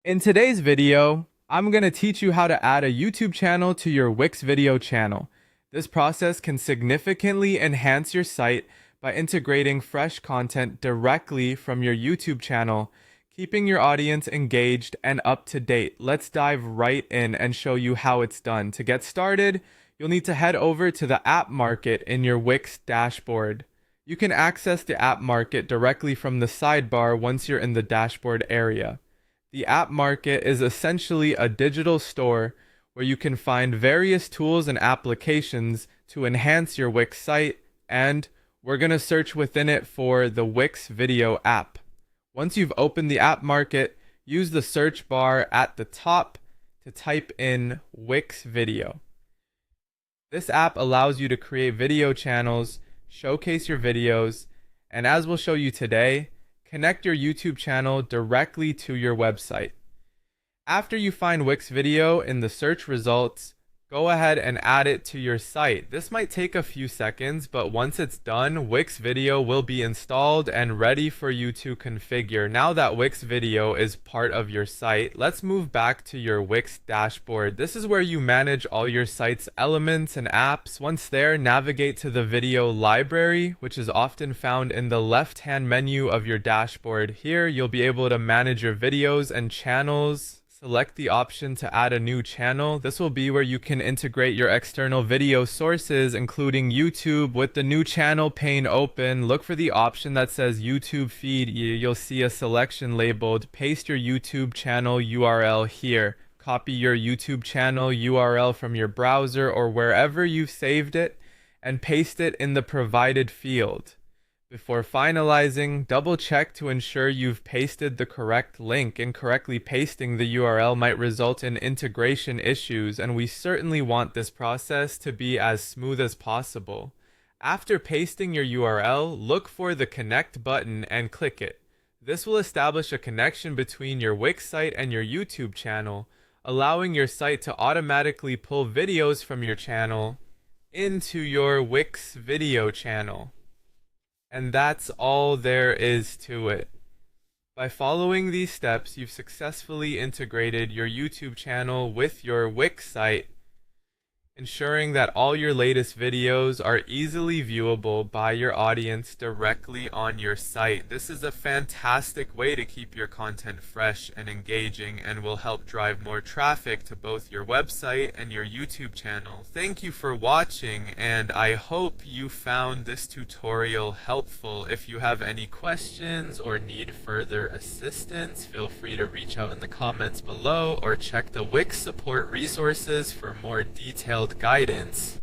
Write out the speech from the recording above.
In today's video, I'm going to teach you how to add a YouTube channel to your Wix video channel. This process can significantly enhance your site by integrating fresh content directly from your YouTube channel, keeping your audience engaged and up to date. Let's dive right in and show you how it's done. To get started, you'll need to head over to the app market in your Wix dashboard. You can access the app market directly from the sidebar once you're in the dashboard area. The app market is essentially a digital store where you can find various tools and applications to enhance your Wix site, and we're going to search within it for the Wix video app. Once you've opened the app market, use the search bar at the top to type in Wix video. This app allows you to create video channels, showcase your videos, and as we'll show you today, connect your YouTube channel directly to your website. After you find Wix video in the search results, go ahead and add it to your site. This might take a few seconds, but once it's done, Wix video will be installed and ready for you to configure. Now that Wix video is part of your site, let's move back to your Wix dashboard. This is where you manage all your site's elements and apps. Once there, navigate to the video library, which is often found in the left-hand menu of your dashboard. Here, you'll be able to manage your videos and channels. Select the option to add a new channel. This will be where you can integrate your external video sources, including YouTube. With the new channel pane open, look for the option that says YouTube feed. You'll see a selection labeled paste your YouTube channel URL here. Copy your YouTube channel URL from your browser or wherever you've saved it and paste it in the provided field. Before finalizing, double check to ensure you've pasted the correct link. Incorrectly pasting the URL might result in integration issues, and we certainly want this process to be as smooth as possible. After pasting your URL, look for the connect button and click it. This will establish a connection between your Wix site and your YouTube channel, allowing your site to automatically pull videos from your channel into your Wix video channel. And that's all there is to it. By following these steps, you've successfully integrated your YouTube channel with your Wix site, ensuring that all your latest videos are easily viewable by your audience directly on your site. This is a fantastic way to keep your content fresh and engaging and will help drive more traffic to both your website and your YouTube channel. Thank you for watching, and I hope you found this tutorial helpful. If you have any questions or need further assistance, feel free to reach out in the comments below or check the Wix support resources for more detailed guidance.